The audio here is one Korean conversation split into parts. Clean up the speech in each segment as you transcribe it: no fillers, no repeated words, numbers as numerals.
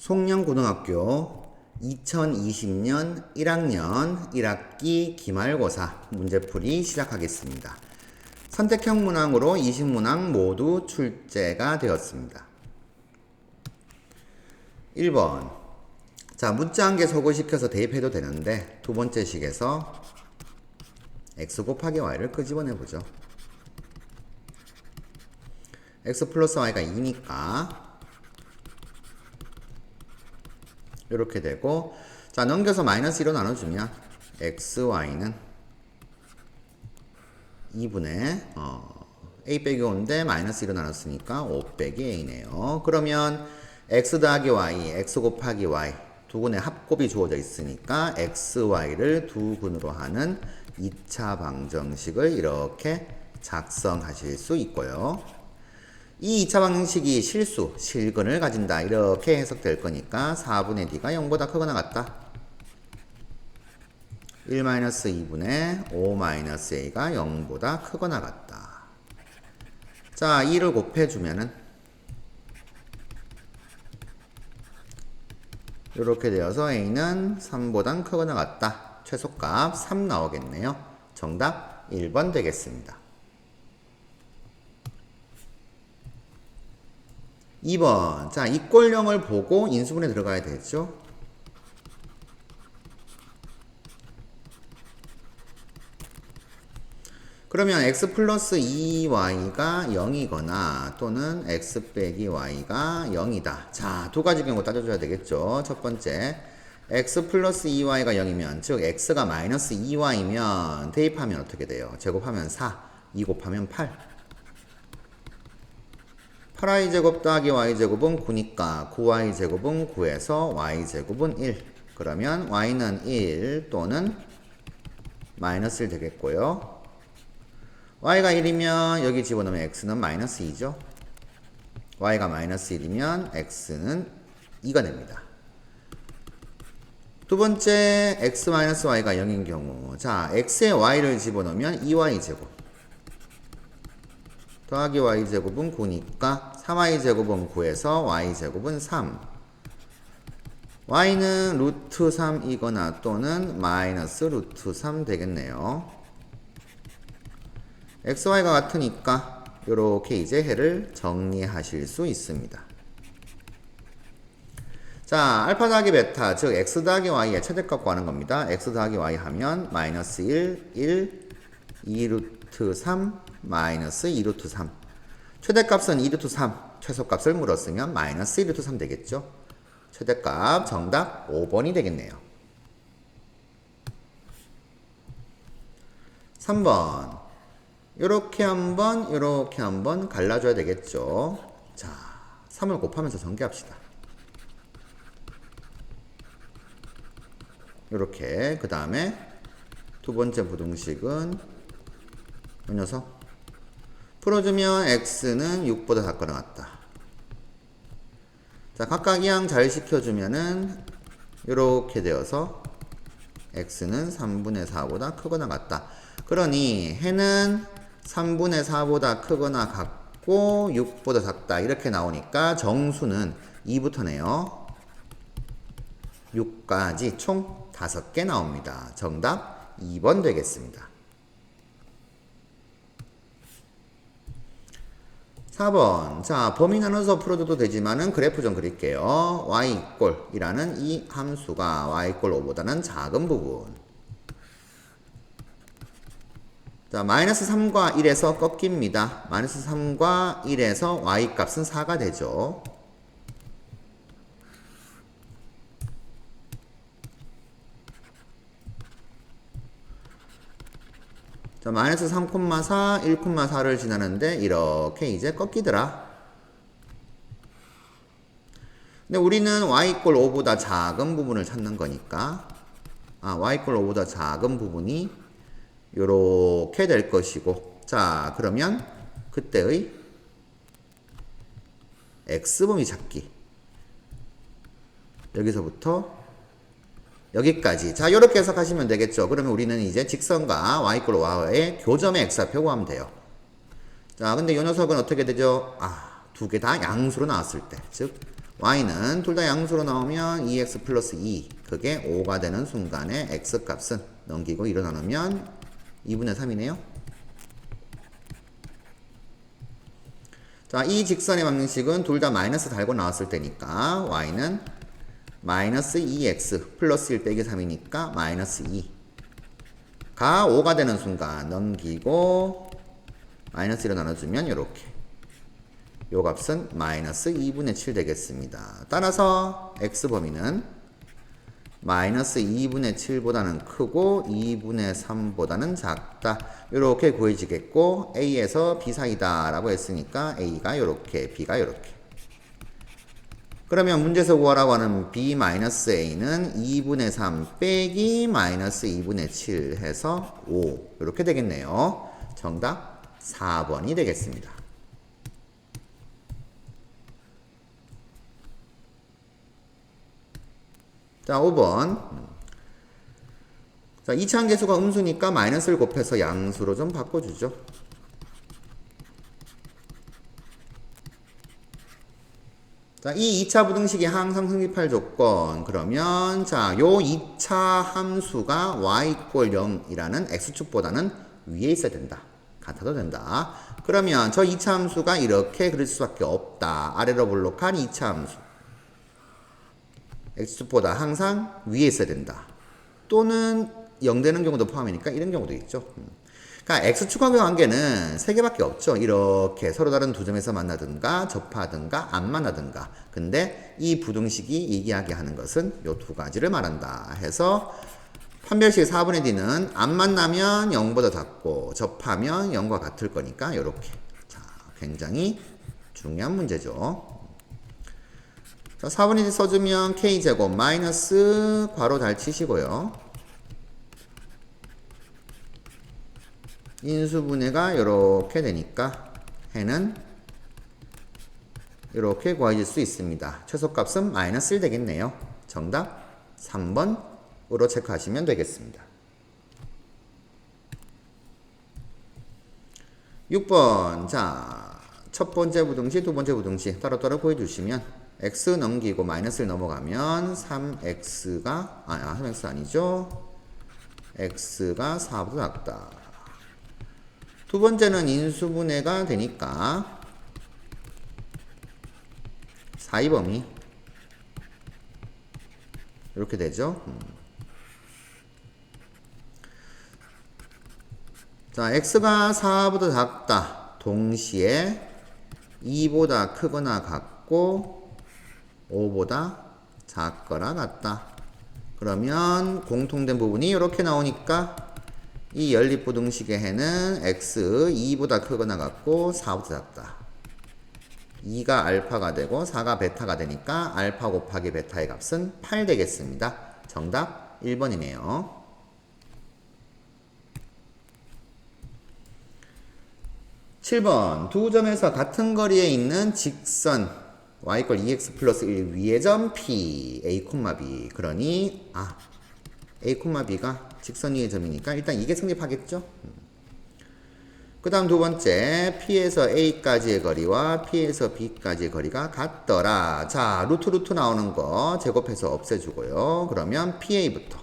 송년고등학교 2020년 1학년 1학기 기말고사 문제풀이 시작하겠습니다. 선택형 문항으로 20문항 모두 출제가 되었습니다. 1번. 자, 문자 한 개 소거시켜서 대입해도 되는데 두 번째 식에서 x 곱하기 y를 끄집어내보죠. x 플러스 y가 2니까 이렇게 되고, 자, 넘겨서 마이너스 2로 나눠주면 xy는 2분의 a 빼기 5인데 마이너스 2로 나눴으니까 5 빼기 a네요. 그러면 x 더하기 y, x 곱하기 y 두 군의 합곱이 주어져 있으니까 xy를 두 군으로 하는 2차 방정식을 이렇게 작성하실 수 있고요. 이 2차 방정식이 실수, 실근을 가진다 이렇게 해석될 거니까 4분의 d가 0보다 크거나 같다. 1-2분의 5-a가 0보다 크거나 같다. 자, 2를 곱해주면은 이렇게 되어서 a는 3보다 크거나 같다. 최소값 3 나오겠네요. 정답 1번 되겠습니다. 2번. 자, 이꼴형을 보고 인수분해 들어가야 되죠. 그러면 x 플러스 2y가 0이거나 또는 x 빼기 y가 0이다. 자, 두 가지 경우 따져줘야 되겠죠. 첫 번째, x 플러스 2y가 0이면, 즉 x가 마이너스 2y면 대입하면 어떻게 돼요? 제곱하면 4, 2 곱하면 8. 8y제곱 더하기 y제곱은 9니까 9y제곱은 9에서 y제곱은 1. 그러면 y는 1 또는 마이너스 1 되겠고요. y가 1이면 여기 집어넣으면 x는 마이너스 2죠. y가 마이너스 1이면 x는 2가 됩니다. 두 번째, x 마이너스 y가 0인 경우, 자, x에 y를 집어넣으면 2y제곱 더하기 y제곱은 9니까 3y제곱은 9에서 y제곱은 3. y는 루트 3이거나 또는 마이너스 루트 3 되겠네요. xy가 같으니까 이렇게 이제 해를 정리하실 수 있습니다. 자, 알파 더하기 베타, 즉 x 더하기 y의 최대값 구하는 겁니다. x 더하기 y 하면 마이너스 1, 1, 2루트 3, 마이너스 2루트 3. 최대값은 2루트 3, 최소값을 물었으면 마이너스 1루트 3 되겠죠. 최대값 정답 5번이 되겠네요. 3번. 요렇게 한번 갈라줘야 되겠죠. 자, 3을 곱하면서 전개합시다. 요렇게. 그 다음에 두 번째 부등식은 이 녀석 풀어주면 x는 6보다 작거나 같다. 자, 각각 이항 잘 시켜주면은 이렇게 되어서 x는 3분의 4보다 크거나 같다. 그러니 해는 3분의 4보다 크거나 같고 6보다 작다. 이렇게 나오니까 정수는 2부터네요. 6까지 총 5개 나옵니다. 정답 2번 되겠습니다. 4번. 자, 범위 나눠서 풀어줘도 되지만은 그래프 좀 그릴게요. y=이라는 이 함수가 y=5보다는 작은 부분. 자, 마이너스 3과 1에서 꺾입니다. 마이너스 3과 1에서 y 값은 4가 되죠. 자, 마이너스 3,4, 1,4를 지나는데 이렇게 이제 꺾이더라. 근데 우리는 y=5보다 작은 부분을 찾는 거니까, y=5보다 작은 부분이 요렇게 될 것이고, 자, 그러면 그때의 x범위 찾기. 여기서부터 여기까지. 자, 요렇게 해석하시면 되겠죠. 그러면 우리는 이제 직선과 y=5의 교점의 x좌표 구하면 돼요. 자, 근데 요 녀석은 어떻게 되죠? 두 개 다 양수로 나왔을 때, 즉 y는 둘 다 양수로 나오면 2x 플러스 2 그게 5가 되는 순간에 x 값은 넘기고 2로 나누면 2분의 3이네요. 자, 이 직선의 방정식은 둘 다 마이너스 달고 나왔을 때니까 y는 마이너스 2x 플러스 1 빼기 3이니까 마이너스 2가 5가 되는 순간 넘기고 마이너스 1로 나눠주면 이렇게 요 값은 마이너스 2분의 7 되겠습니다. 따라서 x범위는 마이너스 2분의 7보다는 크고 2분의 3보다는 작다. 이렇게 구해지겠고 A에서 B 사이다 라고 했으니까 A가 이렇게 B가 이렇게. 그러면 문제에서 구하라고 하는 B-A는 2분의 3 빼기 마이너스 2분의 7 해서 5 이렇게 되겠네요. 정답 4번이 되겠습니다. 자, 5번. 자, 이차함계수가 음수니까 마이너스를 곱해서 양수로 좀 바꿔주죠. 자, 이 2차 부등식이 항상 성립할 조건. 그러면, 자, 요 2차 함수가 y = 0이라는 x축보다는 위에 있어야 된다. 같아도 된다. 그러면 저 2차 함수가 이렇게 그릴 수밖에 없다. 아래로 볼록한 2차 함수. x축보다 항상 위에 있어야 된다. 또는 0 되는 경우도 포함이니까 이런 경우도 있죠. 그러니까 x축하고의 관계는 3개밖에 없죠. 이렇게 서로 다른 두 점에서 만나든가 접하든가 안 만나든가. 근데 이 부등식이 얘기하게 하는 것은 요 두 가지를 말한다 해서 판별식 4분의 d는 안 만나면 0보다 작고 접하면 0과 같을 거니까 이렇게. 자, 굉장히 중요한 문제죠. 자, 4분의 d 써주면 k제곱 마이너스 괄호 달 치시고요. 인수분해가 이렇게 되니까 해는 이렇게 구해질 수 있습니다. 최소값은 마이너스 1 되겠네요. 정답 3번으로 체크하시면 되겠습니다. 6번. 자, 첫 번째 부등식, 두 번째 부등식 따로따로 구해주시면 x 넘기고 마이너스를 넘어가면 3x가 3x 아니죠. x가 4보다 작다. 두 번째는 인수분해가 되니까 4의 범위 이렇게 되죠. 자, x가 4보다 작다. 동시에 2보다 크거나 같고 5보다 작거나 같다. 그러면 공통된 부분이 이렇게 나오니까 이 연립부등식의 해는 x 2보다 크거나 같고 4보다 작다. 2가 알파가 되고 4가 베타가 되니까 알파 곱하기 베타의 값은 8 되겠습니다. 정답 1번이네요. 7번. 두 점에서 같은 거리에 있는 직선 y = 2x 플러스 1 위의 점 P A, B. 그러니 A, B가 직선 위의 점이니까 일단 이게 성립하겠죠. 그 다음 두 번째 P에서 A까지의 거리와 P에서 B까지의 거리가 같더라. 자, 루트 나오는 거 제곱해서 없애주고요. 그러면 PA부터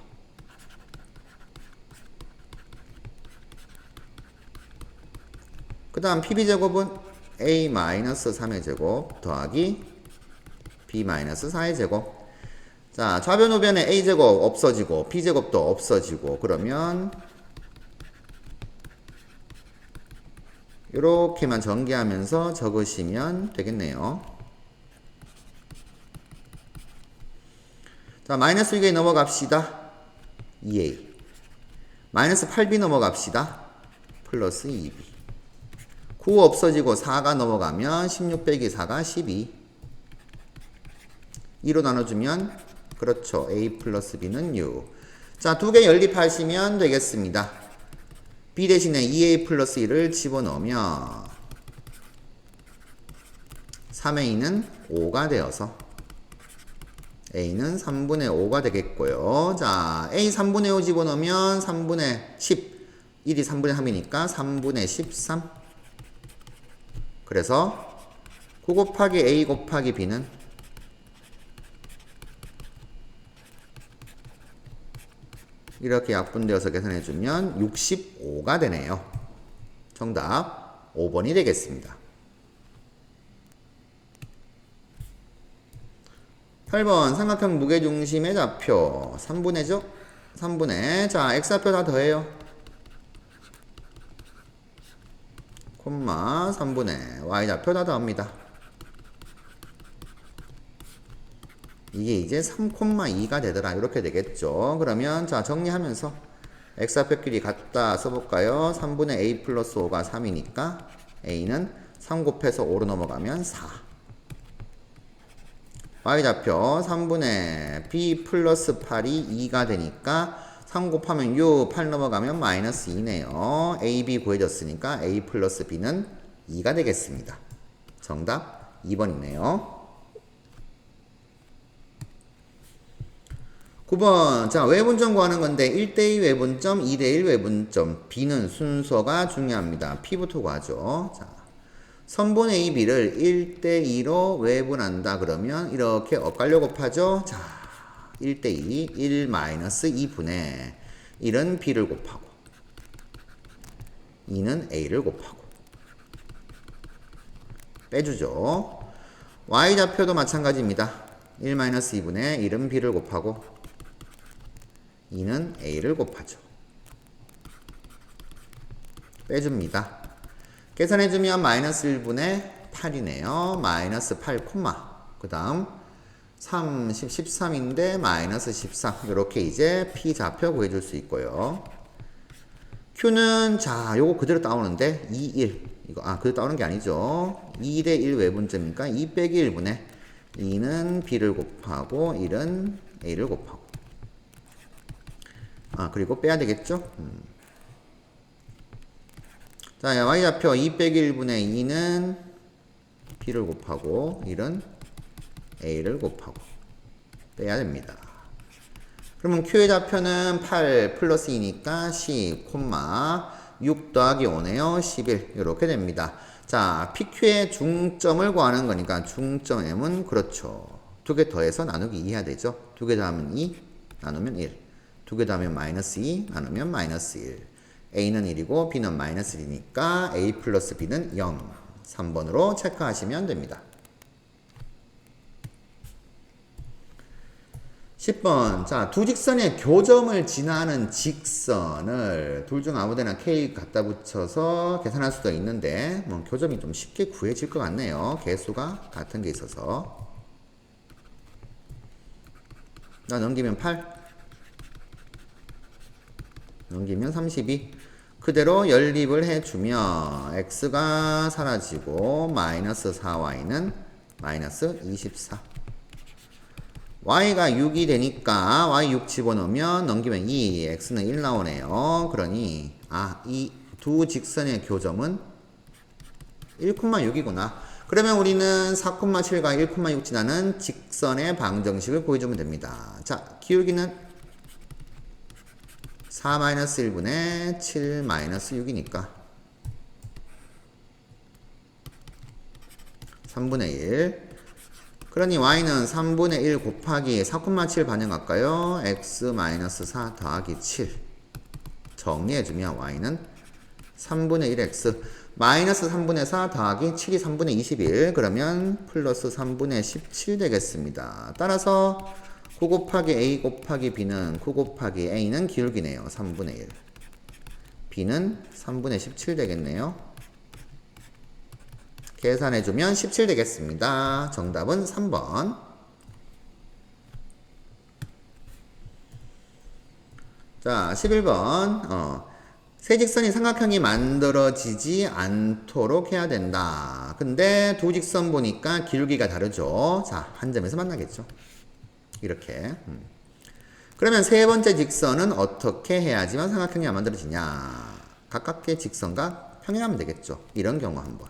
그 다음 PB제곱은 A-3의 제곱 더하기 B-4의 제곱. 자, 좌변 우변에 A제곱 없어지고 B제곱도 없어지고 그러면 이렇게만 전개하면서 적으시면 되겠네요. 자, 마이너스 6A 넘어갑시다. 2A. 마이너스 8B 넘어갑시다. 플러스 2B. 9 없어지고 4가 넘어가면 16 빼기 4가 12. 2로 나눠주면 그렇죠. A 플러스 B는 6. 자, 두 개 연립하시면 되겠습니다. B 대신에 2A 플러스 1을 집어넣으면 3A는 5가 되어서 A는 3분의 5가 되겠고요. 자, A 3분의 5 집어넣으면 3분의 10. 1이 3분의 3이니까 3분의 13. 그래서 9 곱하기 A 곱하기 B는 이렇게 약분되어서 계산해주면 65가 되네요. 정답 5번이 되겠습니다. 8번 삼각형 무게중심의 좌표 3분의죠? 3분의 자 x좌표 다 더해요. 콤마 3분의 y좌표 다 더합니다. 이게 이제 3,2가 되더라. 이렇게 되겠죠. 그러면 자 정리하면서 x좌표끼리 같다 써볼까요? 3분의 a 플러스 5가 3이니까 a는 3 곱해서 5로 넘어가면 4. y좌표 3분의 b 플러스 8이 2가 되니까 3 곱하면 6, 8 넘어가면 마이너스 2네요. a, b 구해졌으니까 a 플러스 b는 2가 되겠습니다. 정답 2번이네요. 9번 자 외분점 구하는 건데 1대2 외분점 2대1 외분점 b는 순서가 중요합니다. p부터 구하죠. 자 선분 AB를 1대2로 외분한다 그러면 이렇게 엇갈려 곱하죠. 자 1대2 1-2분의 1은 b를 곱하고 2는 a를 곱하고 빼주죠. y좌표도 마찬가지입니다. 1-2분의 1은 b를 곱하고 2는 a를 곱하죠. 빼줍니다. 계산해주면 마이너스 1분의 8이네요. 마이너스 8, 그 다음 30, 13인데 마이너스 13 이렇게 이제 P좌표 구해줄 수 있고요. Q는 자 요거 그대로 따오는데 2, 1 이거 그대로 따오는 게 아니죠. 2대 1 외분점이니까 2 빼기 1분의 2는 B를 곱하고 1은 A를 곱하고 그리고 빼야 되겠죠. 자, y좌표 2 빼기 1분의 2는 b를 곱하고 1은 a를 곱하고 빼야 됩니다. 그러면 q의 좌표는 8 플러스 2니까 10, 6 더하기 5네요. 11 이렇게 됩니다. 자, pq의 중점을 구하는 거니까 중점 m은 그렇죠. 두 개 더해서 나누기 2 해야 되죠. 두 개 더하면 2, 나누면 1. 두 개 더하면 마이너스 2, 나누면 마이너스 1. a는 1이고 b는 마이너스 1이니까 a 플러스 b는 0. 3번으로 체크하시면 됩니다. 10번 자, 두 직선의 교점을 지나는 직선을 둘 중 아무데나 k 갖다 붙여서 계산할 수도 있는데 뭐 교점이 좀 쉽게 구해질 것 같네요. 개수가 같은 게 있어서 나 넘기면 8 넘기면 32 그대로 연립을 해주면 x가 사라지고 마이너스 4y는 마이너스 24 y가 6이 되니까 y 6 집어넣으면 넘기면 2 x는 1 나오네요. 그러니 이 두 직선의 교점은 1,6이구나. 그러면 우리는 4,7과 1,6 지나는 직선의 방정식을 보여주면 됩니다. 자, 기울기는 4-1분의 7-6이니까 3분의 1 그러니 y는 3분의 1 곱하기 4,7 반영할까요? x-4 더하기 7 정리해주면 y는 3분의 1x 마이너스 3분의 4 더하기 7이 3분의 21 그러면 플러스 3분의 17 되겠습니다. 따라서 9 곱하기 a 곱하기 b는 9 곱하기 a는 기울기네요. 3분의 1 b는 3분의 17 되겠네요. 계산해주면 17 되겠습니다. 정답은 3번. 자, 11번 세 직선이 삼각형이 만들어지지 않도록 해야 된다. 근데 두 직선 보니까 기울기가 다르죠. 자, 한 점에서 만나겠죠. 이렇게 그러면 세 번째 직선은 어떻게 해야지만 삼각형이 안 만들어지냐. 가깝게 직선과 평행하면 되겠죠. 이런 경우 한번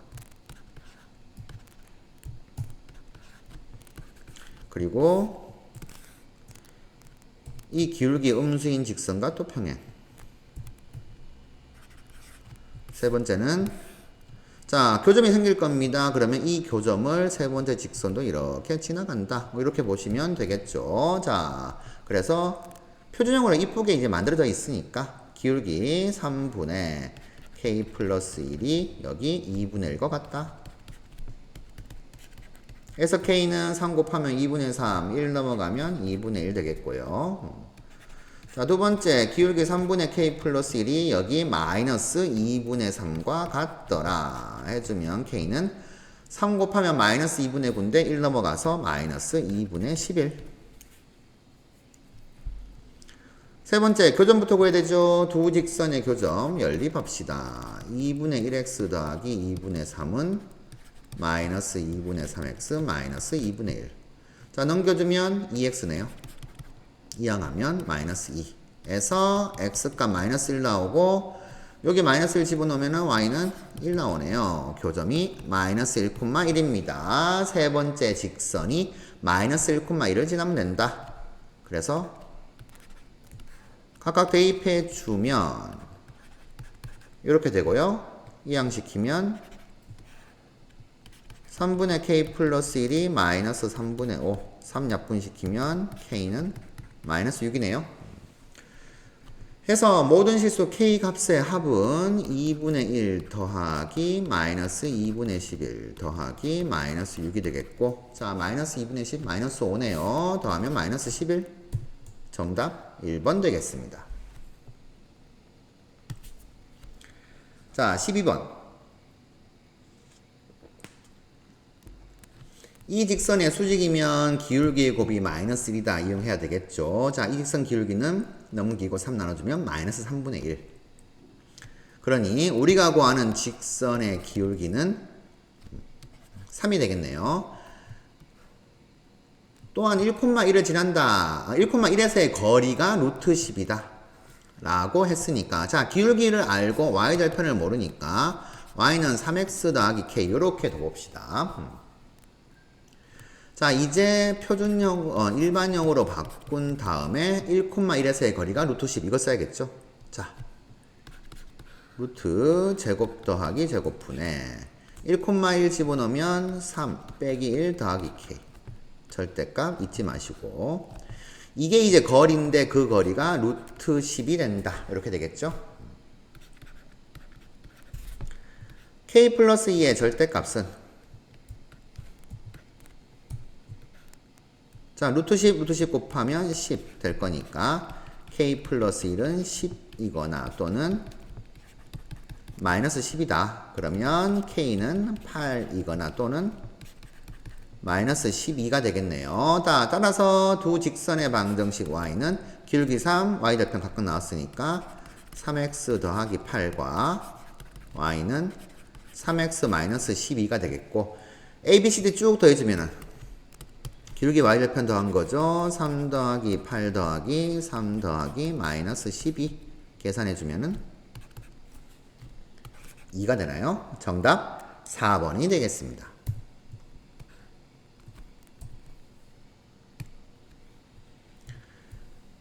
그리고 이 기울기 음수인 직선과 또 평행 세 번째는 자 교점이 생길 겁니다. 그러면 이 교점을 세 번째 직선도 이렇게 지나간다. 뭐 이렇게 보시면 되겠죠. 자 그래서 표준형으로 이쁘게 이제 만들어져 있으니까 기울기 3분의 k 플러스 1이 여기 2분의 1과 같다. 그래서 k는 3 곱하면 2분의 3, 1 넘어가면 2분의 1 되겠고요. 자, 두 번째 기울기 3분의 k 플러스 1이 여기 마이너스 2분의 3과 같더라 해주면 k는 3 곱하면 마이너스 2분의 9인데 1 넘어가서 마이너스 2분의 11. 세 번째 교점부터 구해야 되죠. 두 직선의 교점 연립합시다. 2분의 1x 더하기 2분의 3은 마이너스 2분의 3x 마이너스 2분의 1. 자, 넘겨주면 2x네요. 이항하면 마이너스 2에서 x값 마이너스 1 나오고 여기 마이너스 1 집어넣으면 y는 1 나오네요. 교점이 마이너스 1,1입니다. 세 번째 직선이 마이너스 1,1을 지나면 된다. 그래서 각각 대입해 주면 이렇게 되고요. 이항시키면 3분의 k 플러스 1이 마이너스 3분의 5 3 약분시키면 k는 마이너스 6이네요. 해서 모든 실수 k 값의 합은 2분의 1 더하기 마이너스 2분의 11 더하기 마이너스 6이 되겠고, 자, 마이너스 2분의 10 마이너스 5네요. 더하면 마이너스 11. 정답 1번 되겠습니다. 자, 12번. 이 직선의 수직이면 기울기의 곱이 마이너스 1이다. 이용해야 되겠죠. 자, 이 직선 기울기는 넘기고 3 나눠주면 마이너스 3분의 1. 그러니 우리가 구하는 직선의 기울기는 3이 되겠네요. 또한 1,1을 지난다. 1,1에서의 거리가 루트 10이다. 라고 했으니까, 자, 기울기를 알고 y절편을 모르니까 y는 3x 더하기 k 이렇게 둬봅시다. 자, 이제 표준형, 일반형으로 바꾼 다음에 1,1에서의 거리가 루트 10 이거 써야겠죠. 자, 루트 제곱 더하기 제곱분에 1,1 집어넣으면 3 빼기 1 더하기 k. 절대값 잊지 마시고, 이게 이제 거리인데 그 거리가 루트 10이 된다. 이렇게 되겠죠. k 플러스 2의 절대값은, 자, 루트 10 곱하면 10 될 거니까 k 플러스 1은 10이거나 또는 마이너스 10이다. 그러면 k는 8이거나 또는 마이너스 12가 되겠네요. 따라서 두 직선의 방정식 y는 기울기 3, y절편 각각 나왔으니까 3x 더하기 8과 y는 3x 마이너스 12가 되겠고, a, b, c, d 쭉 더해주면은 기울기 y절편 더한 거죠. 3 더하기 8 더하기 3 더하기 마이너스 12 계산해주면은 2가 되나요? 정답 4번이 되겠습니다.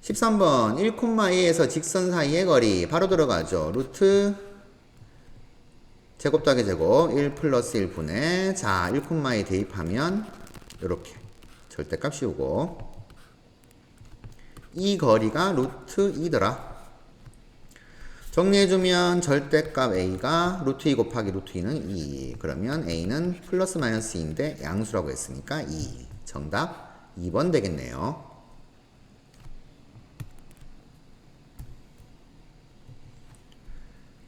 13번 1,2에서 직선 사이의 거리 바로 들어가죠. 루트 제곱 더하기 제곱 1 플러스 1분의, 자, 1,2 대입하면 이렇게 절대값 씌우고 이 거리가 루트 2더라. 정리해주면 절대값 a가 루트 2 곱하기 루트 2는 2. 그러면 a는 플러스 마이너스 2인데 양수라고 했으니까 2. 정답 2번 되겠네요.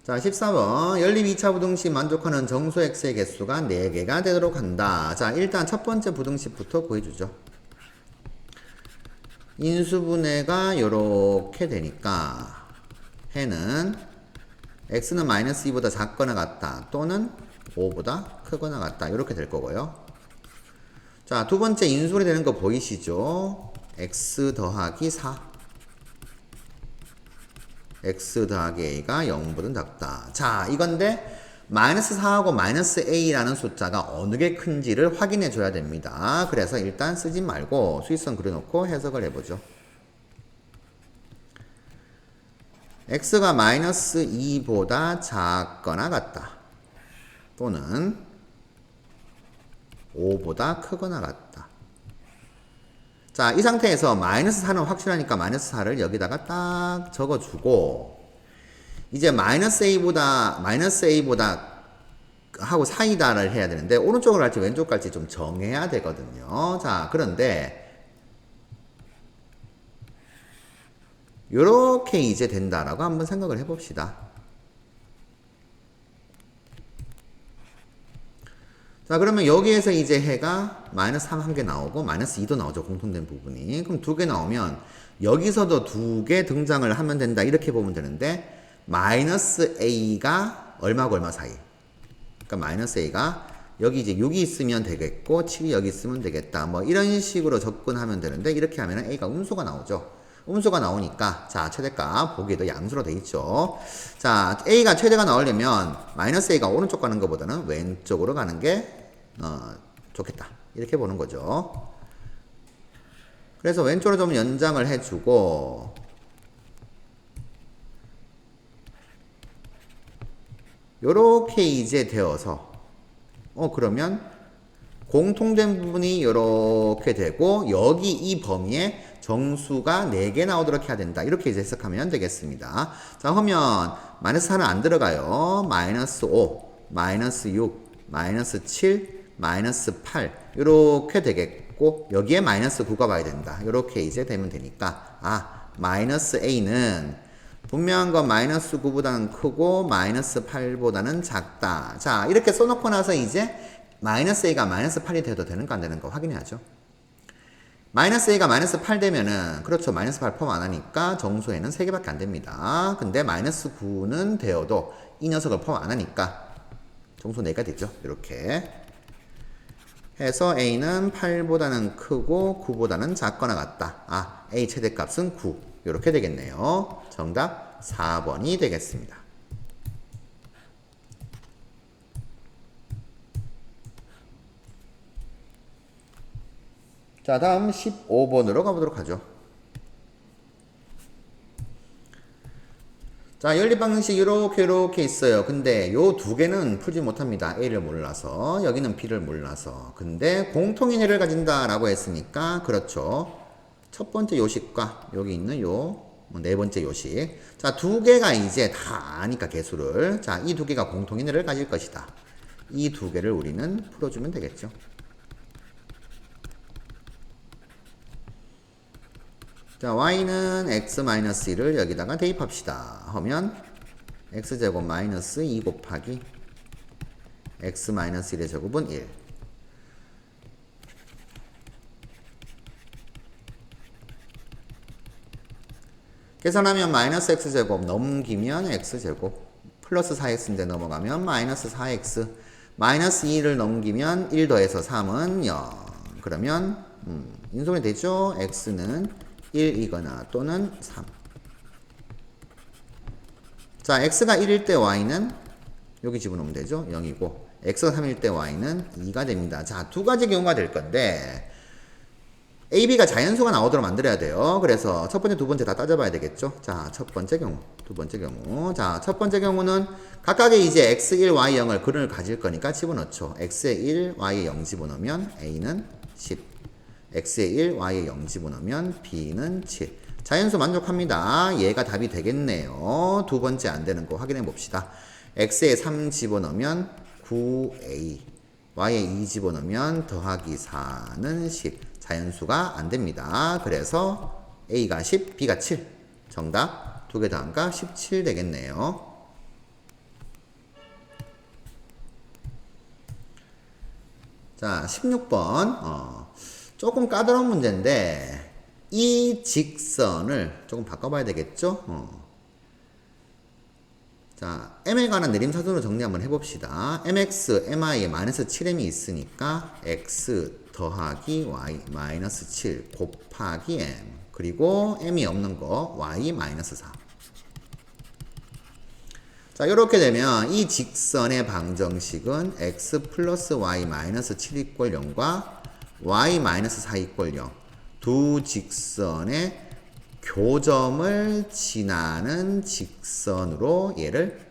자, 14번 연립 2차 부등식 만족하는 정수 x의 개수가 4개가 되도록 한다. 자, 일단 첫 번째 부등식부터 구해주죠. 인수분해가 요렇게 되니까 해는 x는 마이너스 2보다 작거나 같다 또는 5보다 크거나 같다 이렇게 될 거고요. 자, 두 번째 인수분해 되는 거 보이시죠? x 더하기 4 x 더하기 a가 0보다 작다. 자, 이건데 마이너스 4하고 마이너스 a라는 숫자가 어느 게 큰지를 확인해 줘야 됩니다. 그래서 일단 쓰지 말고 수위선 그려놓고 해석을 해보죠. x가 마이너스 2보다 작거나 같다 또는 5보다 크거나 같다. 자, 이 상태에서 마이너스 4는 확실하니까 마이너스 4를 여기다가 딱 적어주고, 이제 마이너스 A보다 하고 사이다를 해야 되는데, 오른쪽으로 갈지 왼쪽 갈지 좀 정해야 되거든요. 자, 그런데, 요렇게 이제 된다라고 한번 생각을 해봅시다. 자, 그러면 여기에서 이제 해가 마이너스 3 한 개 나오고 마이너스 2도 나오죠. 공통된 부분이. 그럼 두 개 나오면 여기서도 두 개 등장을 하면 된다. 이렇게 보면 되는데 마이너스 A가 얼마고 얼마 사이. 그러니까 마이너스 A가 여기 이제 6이 있으면 되겠고 7이 여기 있으면 되겠다. 뭐 이런 식으로 접근하면 되는데 이렇게 하면 A가 음수가 나오죠. 음수가 나오니까 자 최대값 보기에도 양수로 돼 있죠. 자 A가 최대가 나오려면 마이너스 A가 오른쪽 가는 것보다는 왼쪽으로 가는 게 좋겠다. 이렇게 보는 거죠. 그래서 왼쪽으로 좀 연장을 해주고 요렇게 이제 되어서 그러면 공통된 부분이 요렇게 되고 여기 이 범위에 정수가 4개 나오도록 해야 된다. 이렇게 이제 해석하면 되겠습니다. 자, 그러면 마이너스 4는 안 들어가요. 마이너스 5, 마이너스 6, 마이너스 7, 마이너스 8 이렇게 되겠고 여기에 마이너스 9가 봐야 된다. 이렇게 이제 되면 되니까 마이너스 A는 분명한 건 마이너스 9보다는 크고 마이너스 8보다는 작다. 자, 이렇게 써놓고 나서 이제 마이너스 A가 마이너스 8이 돼도 되는가 안 되는가 확인해야죠. 마이너스 A가 마이너스 8 되면은 그렇죠. 마이너스 8 포함 안 하니까 정수에는 3개밖에 안 됩니다. 근데 마이너스 9는 되어도 이 녀석을 포함 안 하니까 정수 4가 되죠. 이렇게 해서 A는 8보다는 크고 9보다는 작거나 같다. A 최대값은 9 이렇게 되겠네요. 정답 4번이 되겠습니다. 자, 다음 15번으로 가보도록 하죠. 자, 연립 방식 이렇게 있어요. 근데 요 두 개는 풀지 못합니다. A를 몰라서. 여기는 B를 몰라서. 근데 공통인 해를 가진다라고 했으니까 그렇죠. 첫 번째 요식과 여기 있는 요 네 번째 요식. 자, 두 개가 이제 다 아니까 개수를. 자, 이 두 개가 공통인 해를 가질 것이다. 이 두 개를 우리는 풀어주면 되겠죠. 자, y는 x-1을 여기다가 대입합시다. 하면 x제곱 마이너스 2 곱하기 x-1의 제곱은 1. 계산하면 마이너스 x제곱 넘기면 x제곱 플러스 4x인데 넘어가면 마이너스 4x 마이너스 2를 넘기면 1 더해서 3은 0. 그러면 인수분해 되죠? x는 1이거나 또는 3. 자, x가 1일 때 y는 여기 집어넣으면 되죠? 0이고 x가 3일 때 y는 2가 됩니다. 자, 두 가지 경우가 될 건데 a, b가 자연수가 나오도록 만들어야 돼요. 그래서 첫 번째, 두 번째 다 따져봐야 되겠죠? 자, 첫 번째 경우, 두 번째 경우. 자, 첫 번째 경우는 각각의 이제 x1, y0을 근을 가질 거니까 집어넣죠. x에 1, y에 0 집어넣으면 a는 10. x에 1, y에 0 집어넣으면 b는 7. 자연수 만족합니다. 얘가 답이 되겠네요. 두 번째 안 되는 거 확인해 봅시다. x에 3 집어넣으면 9a, y에 2 집어넣으면 더하기 4는 10. 자연수가 안 됩니다. 그래서 a가 10, b가 7. 정답 두 개 더한가 17 되겠네요. 자, 16번. 조금 까다로운 문제인데 이 직선을 조금 바꿔봐야 되겠죠? 자, m에 관한 내림사선으로 정리 한번 해봅시다. mx, mi에 마이너스 7m이 있으니까 x 더하기 y 마이너스 7 곱하기 m 그리고 m이 없는 거 y 마이너스 4. 자, 이렇게 되면 이 직선의 방정식은 x 플러스 y 마이너스 7 이꼴 0과 y 마이너스 4 이꼴 0. 두 직선의 교점을 지나는 직선으로 얘를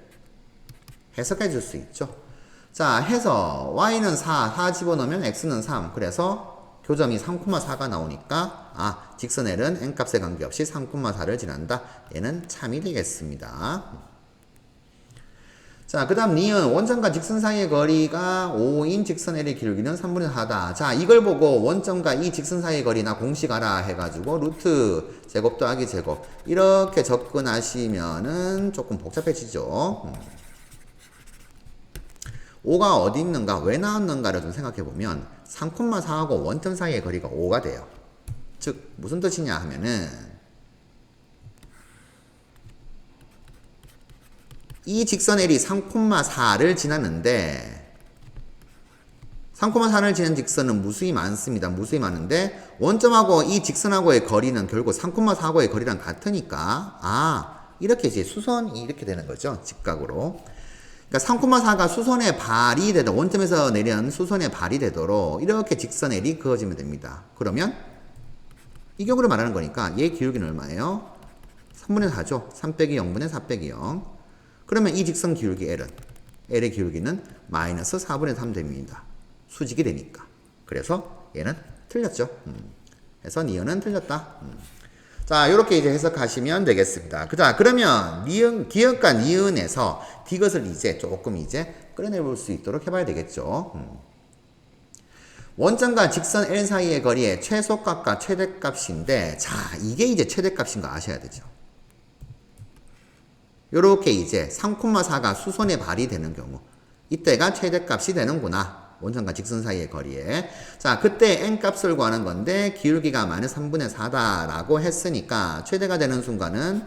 해석해 줄 수 있죠. 자, 해서 y는 4 집어넣으면 x는 3. 그래서 교점이 3,4가 나오니까 직선 L은 n값에 관계없이 3,4를 지난다. 얘는 참이 되겠습니다. 자, 그 다음 니은 원점과 직선 사이의 거리가 5인 직선 L의 기울기는 3분의 4다. 자, 이걸 보고 원점과 이 직선 사이의 거리나 공식 알아 해가지고 루트 제곱 더하기 제곱 이렇게 접근하시면은 조금 복잡해지죠. 5가 어디 있는가, 왜 나왔는가를 좀 생각해보면 3,4하고 원점 사이의 거리가 5가 돼요. 즉 무슨 뜻이냐 하면은 이 직선 L이 3,4를 지났는데 3,4를 지난 직선은 무수히 많습니다. 무수히 많은데 원점하고 이 직선하고의 거리는 결국 3,4하고의 거리랑 같으니까 이렇게 이제 수선이 이렇게 되는 거죠. 직각으로. 그러니까 3,4가 수선의 발이 되도록 원점에서 내려온 수선의 발이 되도록 이렇게 직선 L이 그어지면 됩니다. 그러면 이 경우를 말하는 거니까 얘 기울기는 얼마예요? 3분의 4죠. 3 빼기 0분의 4 빼기 0. 그러면 이 직선 기울기 L의 기울기는 마이너스 4분의 3 됩니다. 수직이 되니까. 그래서 얘는 틀렸죠. 그래서 니은은 틀렸다. 자, 요렇게 이제 해석하시면 되겠습니다. 자, 그러면 기역과 니은에서 디귿을 이제 조금 이제 끌어내볼 수 있도록 해봐야 되겠죠. 원점과 직선 L 사이의 거리의 최소값과 최대값인데, 자, 이게 이제 최대값인 거 아셔야 되죠. 요렇게 이제 3,4가 수선의 발이 되는 경우, 이때가 최대값이 되는구나. 원점과 직선 사이의 거리에. 자, 그때 n값을 구하는 건데 기울기가 마이너스 3분의 4다라고 했으니까 최대가 되는 순간은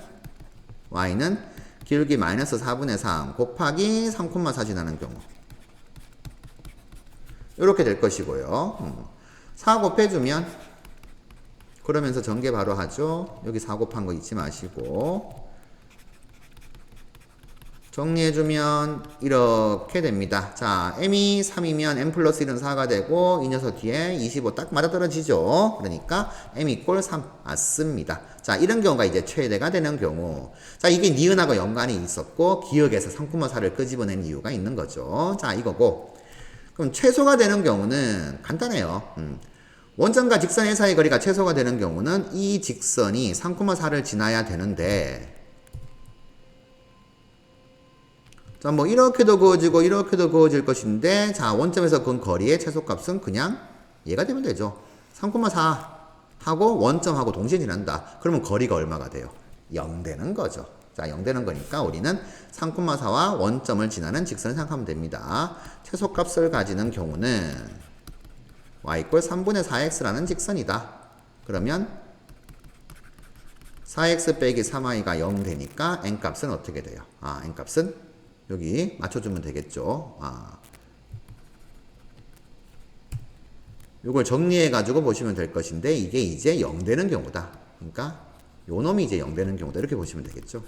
y는 기울기 마이너스 4분의 3 곱하기 3,4 지나는 경우. 이렇게 될 것이고요. 4 곱해주면 그러면서 전개 바로 하죠. 여기 4 곱한 거 잊지 마시고 정리해주면 이렇게 됩니다. 자, m이 3이면 m 플러스 1은 4가 되고 이 녀석 뒤에 25 딱 맞아떨어지죠. 그러니까 m 이꼴 3 맞습니다. 자, 이런 경우가 이제 최대가 되는 경우. 자, 이게 니은하고 연관이 있었고 기역에서 3,4를 끄집어낸 이유가 있는 거죠. 자, 이거고. 그럼 최소가 되는 경우는 간단해요. 원점과 직선의 사이 거리가 최소가 되는 경우는 이 직선이 3,4를 지나야 되는데 자, 뭐 이렇게도 그어지고 이렇게도 그어질 것인데 자, 원점에서 그 거리의 최소값은 그냥 얘가 되면 되죠. 3,4 하고 원점하고 동시에 지난다. 그러면 거리가 얼마가 돼요? 0 되는 거죠. 자, 0 되는 거니까 우리는 3,4와 원점을 지나는 직선을 생각하면 됩니다. 최소값을 가지는 경우는 y = 3분의 4x라는 직선이다. 그러면 4x 빼기 3y가 0 되니까 n값은 어떻게 돼요? n값은 여기 맞춰주면 되겠죠. 요걸 정리해가지고 보시면 될 것인데, 이게 이제 0 되는 경우다. 그러니까, 요 놈이 이제 0 되는 경우다. 이렇게 보시면 되겠죠.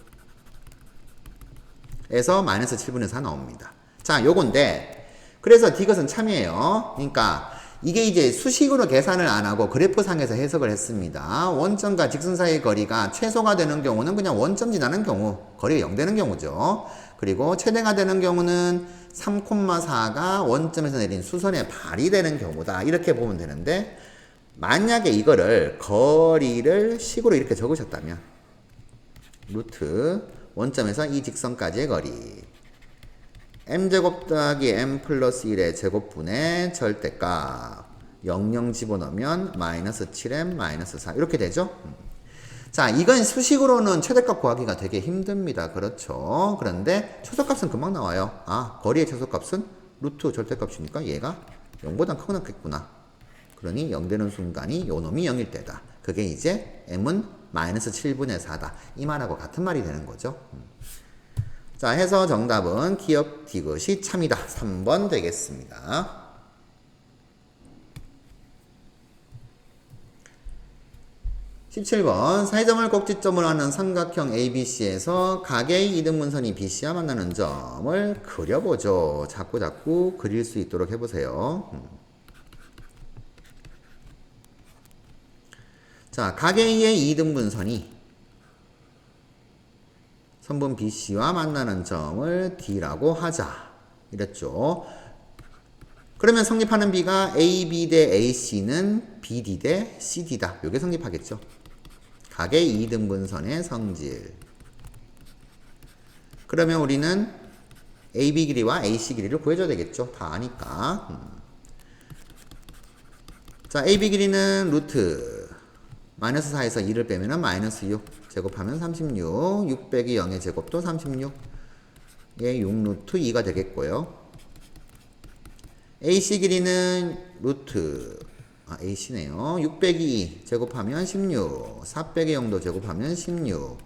에서 마이너스 7분의 4 나옵니다. 자, 요건데, 그래서 디귿은 참이에요. 그러니까, 이게 이제 수식으로 계산을 안 하고 그래프상에서 해석을 했습니다. 원점과 직선 사이의 거리가 최소가 되는 경우는 그냥 원점 지나는 경우, 거리가 0 되는 경우죠. 그리고 최대가 되는 경우는 3,4가 원점에서 내린 수선의 발이 되는 경우다. 이렇게 보면 되는데 만약에 이거를 거리를 식으로 이렇게 적으셨다면 루트 원점에서 이 직선까지의 거리 m제곱 더하기 m 플러스 1의 제곱분의 절대값 00 집어넣으면 마이너스 7m 마이너스 4 이렇게 되죠. 자, 이건 수식으로는 최대값 구하기가 되게 힘듭니다. 그렇죠. 그런데 최소값은 금방 나와요. 거리의 최소값은 루트 절대값이니까 얘가 0보단 크고 나겠구나. 그러니 0 되는 순간이 요 놈이 0일 때다. 그게 이제 m은 마이너스 7분의 4다. 이 말하고 같은 말이 되는 거죠. 자, 해서 정답은 기역 디귿이 참이다. 3번 되겠습니다. 17번 사이점을 꼭지점으로 하는 삼각형 ABC에서 각의 이등분선이 BC와 만나는 점을 그려보죠. 자꾸 그릴 수 있도록 해보세요. 자, 각의 이등분선이 선분 BC와 만나는 점을 D라고 하자. 이랬죠. 그러면 성립하는 B가 AB 대 AC는 BD 대 CD다. 요게 성립하겠죠. 각의 2등분선의 성질. 그러면 우리는 AB 길이와 AC 길이를 구해줘야 되겠죠. 다 아니까. 자, AB 길이는 루트 마이너스 4에서 2를 빼면 마이너스 6 제곱하면 36 6 빼기 0의 제곱도 36 예, 6 루트 2가 되겠고요. AC 길이는 루트 AC네요. 6 빼기 2 제곱하면 16 4 빼기 0도 제곱하면 16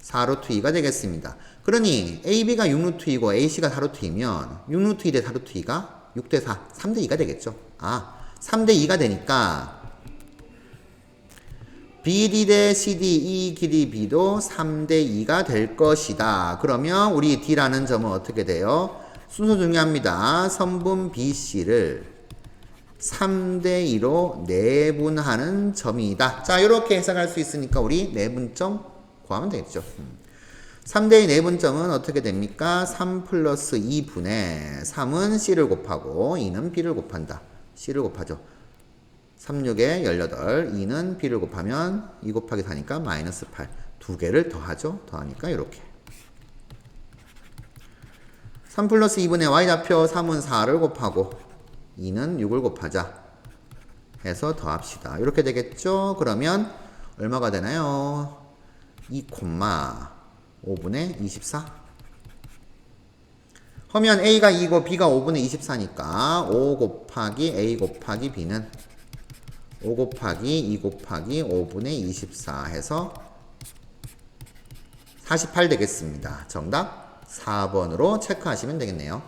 4 루트 2가 되겠습니다. 그러니 AB가 6 루트 2고 AC가 4 루트 2면 6 루트 2 대 4 루트 2가 6 대 4 3 대 2가 되겠죠. 3 대 2가 되니까 BD 대 CD 이 길이 B도 3 대 2가 될 것이다. 그러면 우리 D라는 점은 어떻게 돼요? 순서 중요합니다. 선분 BC를 3 대 2로 내분하는 점이다. 자, 이렇게 해석할 수 있으니까 우리 내분점 구하면 되겠죠. 3대 2 내분점은 어떻게 됩니까? 3 플러스 2분의 3은 C를 곱하고 2는 B를 곱한다. C를 곱하죠. 3, 6에 18, 2는 B를 곱하면 2 곱하기 4니까 마이너스 8. 두 개를 더하죠. 더하니까 이렇게. 3 플러스 2분의 Y좌표 3은 4를 곱하고 2는 6을 곱하자. 해서 더합시다. 이렇게 되겠죠. 그러면 얼마가 되나요? 2,5분의 24. 하면 A가 2고 B가 5분의 24니까 5 곱하기 A 곱하기 B는 5 곱하기 2 곱하기 5분의 24 해서 48 되겠습니다. 정답 4번으로 체크하시면 되겠네요.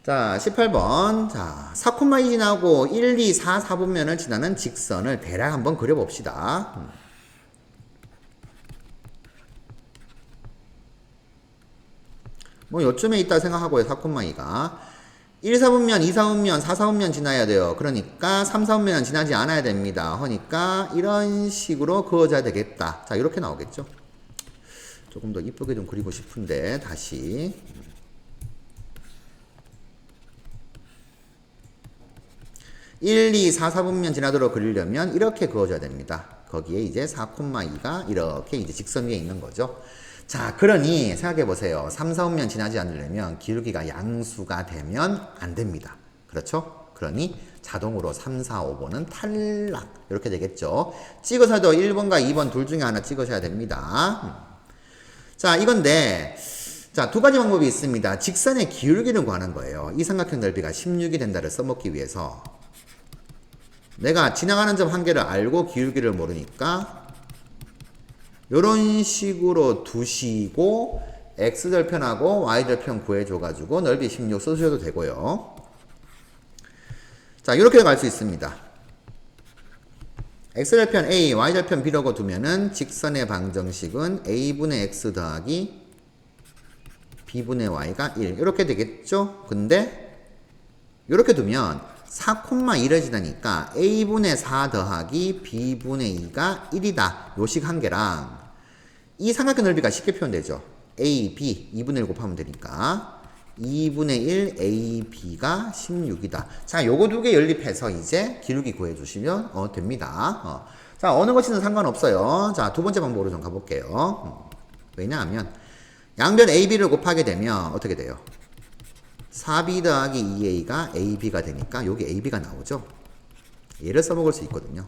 자, 18번. 자, 4,2 지나고 1, 2, 4, 4분면을 지나는 직선을 대략 한번 그려봅시다. 뭐 요쯤에 있다 생각하고요. 4,2가 1, 4분면, 2, 4분면, 4, 4분면 지나야 돼요. 그러니까 3, 4분면은 지나지 않아야 됩니다. 그러니까 이런 식으로 그어져야 되겠다. 자, 이렇게 나오겠죠. 조금 더 이쁘게 좀 그리고 싶은데 다시 1, 2, 4, 4분면 지나도록 그리려면 이렇게 그어줘야 됩니다. 거기에 이제 4,2가 이렇게 이제 직선 위에 있는 거죠. 자, 그러니 생각해보세요. 3, 4분면 지나지 않으려면 기울기가 양수가 되면 안 됩니다. 그렇죠? 그러니 자동으로 3, 4, 5번은 탈락. 이렇게 되겠죠. 찍어서도 1번과 2번 둘 중에 하나 찍으셔야 됩니다. 자, 이건데 자, 두 가지 방법이 있습니다. 직선의 기울기를 구하는 거예요. 이 삼각형 넓이가 16이 된다를 써먹기 위해서 내가 지나가는 점 한 개를 알고 기울기를 모르니까 요런 식으로 두시고 x절편하고 y절편 구해줘가지고 넓이 16 써주셔도 되고요. 자, 이렇게 갈 수 있습니다. x절편 a, y절편 b라고 두면은 직선의 방정식은 a분의 x 더하기 b분의 y가 1 이렇게 되겠죠? 근데 이렇게 두면 4,1을 지나니까 a분의 4 더하기 b분의 2가 1이다. 요식 한 개랑 이 삼각형 넓이가 쉽게 표현되죠. a, b 2분의 1 곱하면 되니까 2분의 1 a, b가 16이다. 자, 요거 두 개 연립해서 이제 기울기 구해주시면 됩니다. 자, 어느 것이든 상관없어요. 자, 두 번째 방법으로 좀 가볼게요. 왜냐하면 양변 a, b를 곱하게 되면 어떻게 돼요? 4b 더하기 2a가 ab가 되니까 여기 ab가 나오죠. 얘를 써먹을 수 있거든요.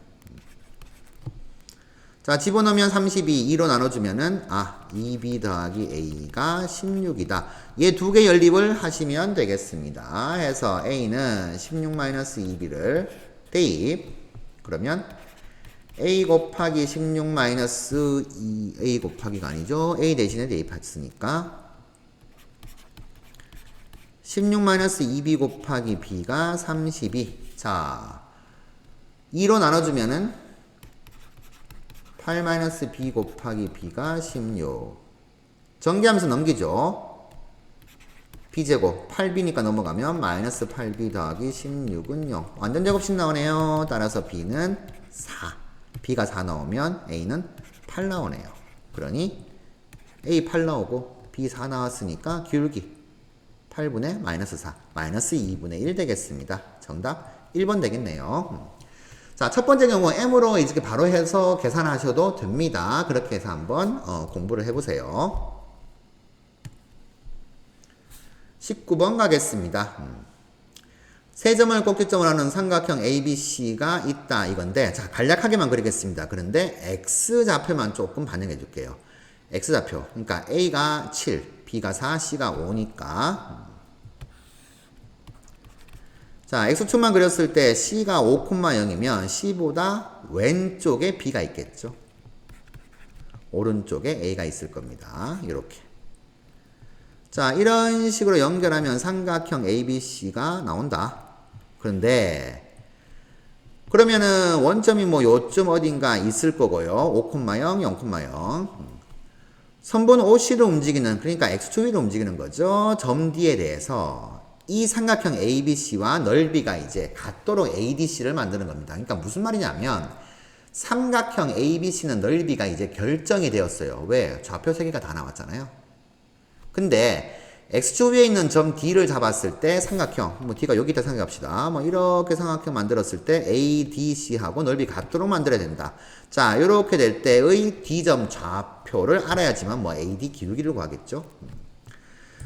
자, 집어넣으면 32, 2로 나눠주면은 2b 더하기 a가 16이다. 얘 두 개 연립을 하시면 되겠습니다. 해서 a는 16-2b를 대입. 그러면 a 곱하기 16-2 a 곱하기가 아니죠. a 대신에 대입했으니까 16-2b 곱하기 b가 32. 자, 2로 나눠주면은 8-b 곱하기 b가 16. 전개하면서 넘기죠. b제곱 8b니까 넘어가면 마이너스 8b 더하기 16은 0. 완전 제곱식 나오네요. 따라서 b는 4. b가 4 나오면 a는 8 나오네요. 그러니 a 8 나오고 B4 나왔으니까 기울기 8분의 마이너스 4, 마이너스 2분의 1 되겠습니다. 정답 1번 되겠네요. 자, 첫 번째 경우 M으로 이렇게 바로 해서 계산하셔도 됩니다. 그렇게 해서 한번 공부를 해보세요. 19번 가겠습니다. 세 점을 꼭지점을 하는 삼각형 ABC가 있다 이건데, 자, 간략하게만 그리겠습니다. 그런데 X좌표만 조금 반영해 줄게요. X좌표, 그러니까 A가 7, B가 4, C가 5니까 자, X축만 그렸을 때 C가 5,0이면 C보다 왼쪽에 B가 있겠죠. 오른쪽에 A가 있을 겁니다. 이렇게. 자, 이런 식으로 연결하면 삼각형 ABC가 나온다. 그런데 그러면은 원점이 뭐 요점 어딘가 있을 거고요. 5,0, 0,0. 선분 OC를 움직이는, 그러니까 X축 위를 움직이는 거죠. 점 D에 대해서 이 삼각형 ABC와 넓이가 이제 같도록 ADC를 만드는 겁니다. 그러니까 무슨 말이냐면 삼각형 ABC는 넓이가 이제 결정이 되었어요. 왜? 좌표 3개가 다 나왔잖아요. 근데 X축 위에 있는 점 D를 잡았을 때 삼각형, 뭐 D가 여기 있다 생각합시다. 뭐 이렇게 삼각형 만들었을 때 ADC하고 넓이 같도록 만들어야 된다. 자, 이렇게 될 때의 D점 좌표를 알아야지만 뭐 AD 기울기를 구하겠죠.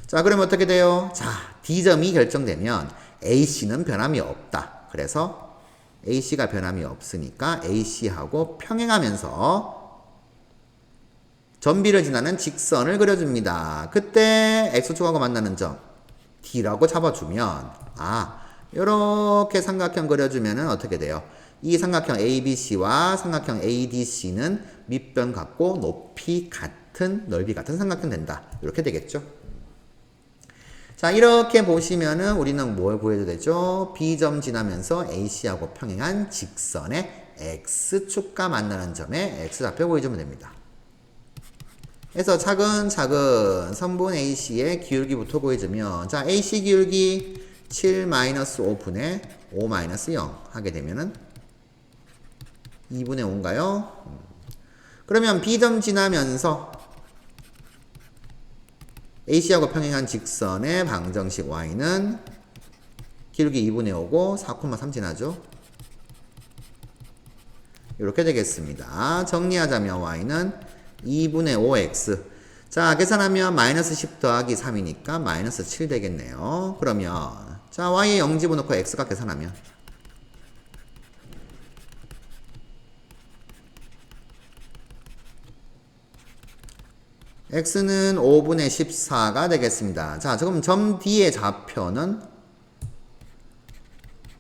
자, 그러면 어떻게 돼요? 자, D점이 결정되면 AC는 변함이 없다. 그래서 AC가 변함이 없으니까 AC하고 평행하면서 점 B를 지나는 직선을 그려줍니다. 그때 X축하고 만나는 점 D라고 잡아주면, 요렇게 삼각형 그려주면은 어떻게 돼요? 이 삼각형 ABC와 삼각형 ADC는 밑변 같고 높이 같은, 넓이 같은 삼각형 된다. 이렇게 되겠죠? 자, 이렇게 보시면은 우리는 뭘 구해도 되죠? B점 지나면서 AC하고 평행한 직선의 X축과 만나는 점에 X좌표 구해주면 됩니다. 그래서 차근차근 선분 AC의 기울기부터 구해주면, 자, AC 기울기 7-5분의 5-0 하게 되면은 2분의 5인가요? 그러면 B점 지나면서 AC하고 평행한 직선의 방정식 Y는 기울기 2분의 5고 4,3 지나죠? 이렇게 되겠습니다. 정리하자면 Y는 2분의 5x. 자, 계산하면 마이너스 10 더하기 3이니까 마이너스 7 되겠네요. 그러면 자, y에 0 집어넣고 x가 계산하면 x는 5분의 14가 되겠습니다. 자, 지금 점 D의 좌표는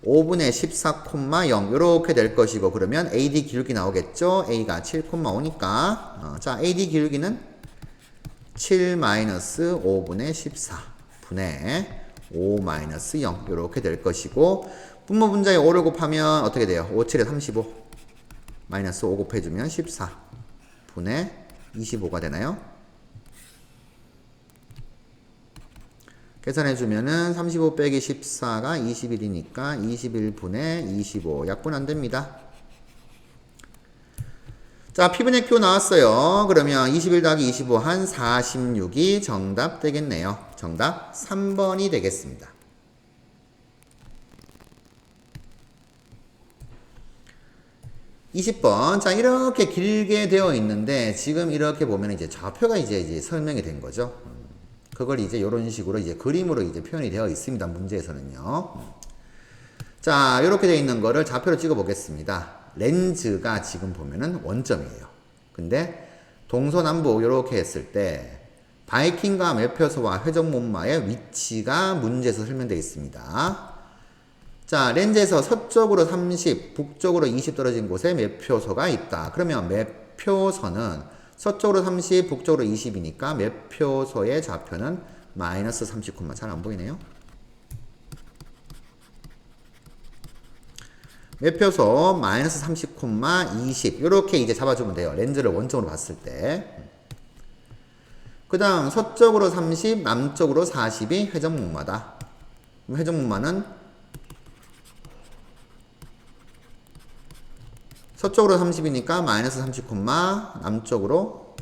5분의 14,0 이렇게 될 것이고, 그러면 AD 기울기 나오겠죠? A가 7,5니까 자, AD 기울기는 7-5분의 14분의 5-0 이렇게 될 것이고, 분모 분자에 5를 곱하면 어떻게 돼요? 5, 7에 35 마이너스 5 곱해주면 14분의 25가 되나요? 계산해주면은 35 빼기 14가 21이니까 21분의 25 약분 안됩니다. 자, P분의 Q 나왔어요. 그러면 21 더하기 25 한 46이 정답 되겠네요. 정답 3번이 되겠습니다. 20번. 자, 이렇게 길게 되어 있는데 지금 이렇게 보면 이제 좌표가 이제 설명이 된 거죠. 그걸 이제 이런 식으로 이제 그림으로 이제 표현이 되어 있습니다. 문제에서는요. 자, 이렇게 되어 있는 거를 좌표로 찍어 보겠습니다. 렌즈가 지금 보면은 원점이에요. 근데 동서남북 이렇게 했을 때 바이킹과 매표소와 회전목마의 위치가 문제에서 설명되어 있습니다. 자, 렌즈에서 서쪽으로 30, 북쪽으로 20 떨어진 곳에 매표소가 있다. 그러면 매표선은 서쪽으로 30, 북쪽으로 20이니까 매표소의 좌표는 마이너스 30, 잘 안 보이네요. 매표소 마이너스 30, 20 이렇게 이제 잡아주면 돼요. 렌즈를 원점으로 봤을 때. 그 다음 서쪽으로 30, 남쪽으로 40이 회전목마다. 회전목마는 서쪽으로 30이니까 마이너스 30, 남쪽으로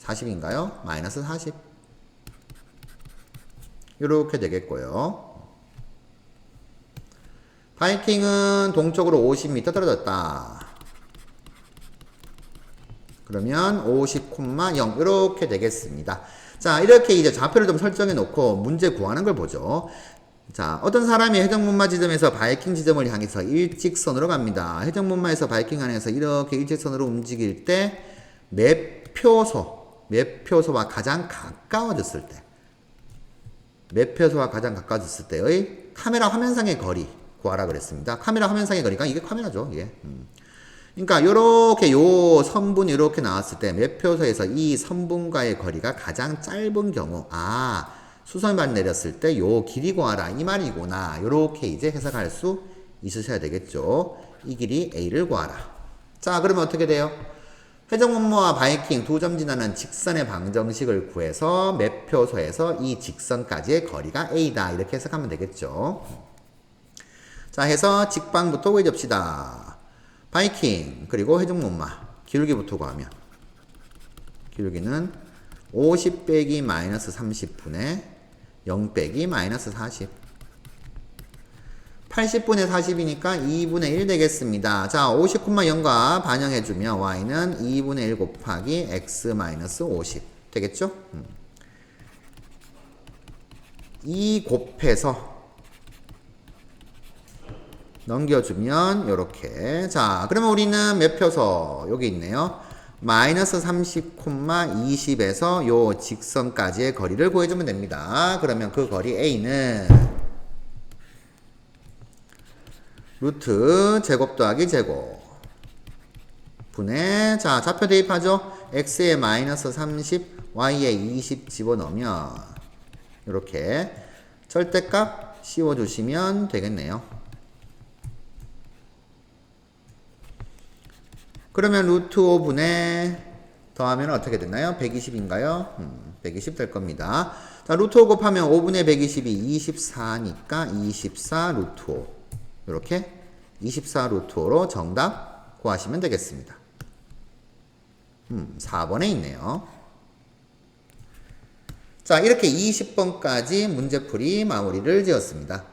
40인가요? 마이너스 40. 이렇게 되겠고요. 바이킹은 동쪽으로 50m 떨어졌다. 그러면 50,0 이렇게 되겠습니다. 자, 이렇게 이제 좌표를 좀 설정해 놓고 문제 구하는 걸 보죠. 자, 어떤 사람이 해적문마 지점에서 바이킹 지점을 향해서 일직선으로 갑니다. 해적문마에서 바이킹 안에서 이렇게 일직선으로 움직일 때 매표소와 가장 가까워졌을 때, 매표소와 가장 가까워졌을 때의 카메라 화면상의 거리 구하라 그랬습니다. 카메라 화면상의 거리가 이게 카메라죠. 예. 그러니까 요렇게 요 선분이 이렇게 나왔을 때 매표소에서 이 선분과의 거리가 가장 짧은 경우, 수선반 내렸을 때 요 길이 구하라 이 말이구나. 요렇게 이제 해석할 수 있으셔야 되겠죠. 이 길이 A를 구하라. 자, 그러면 어떻게 돼요? 해적문마와 바이킹 두 점 지나는 직선의 방정식을 구해서 매표소에서 이 직선까지의 거리가 A다. 이렇게 해석하면 되겠죠. 자, 해서 직방부터 구해줍시다. 바이킹 그리고 해적문마 기울기부터 구하면 기울기는 50 빼기 마이너스 30분의 0 빼기 마이너스 40 80분의 40이니까 2분의 1 되겠습니다. 자, 50,0과 반영해주면 y는 2분의 1 곱하기 x 마이너스 50 되겠죠? 2 곱해서 넘겨주면 요렇게. 자, 그러면 우리는 매표소 여기 있네요. 마이너스 30,20에서 요 직선까지의 거리를 구해주면 됩니다. 그러면 그 거리 A는 루트 제곱 더하기 제곱 분의, 자, 좌표 대입하죠. x에 마이너스 30, y에 20 집어넣으면 요렇게 절대값 씌워주시면 되겠네요. 그러면 루트 5분에 더하면 어떻게 되나요? 120인가요? 120 될 겁니다. 자, 루트 5 곱하면 5분의 120이 24니까 24 루트 5. 이렇게 24 루트 5로 정답 구하시면 되겠습니다. 4번에 있네요. 자, 이렇게 20번까지 문제풀이 마무리를 지었습니다.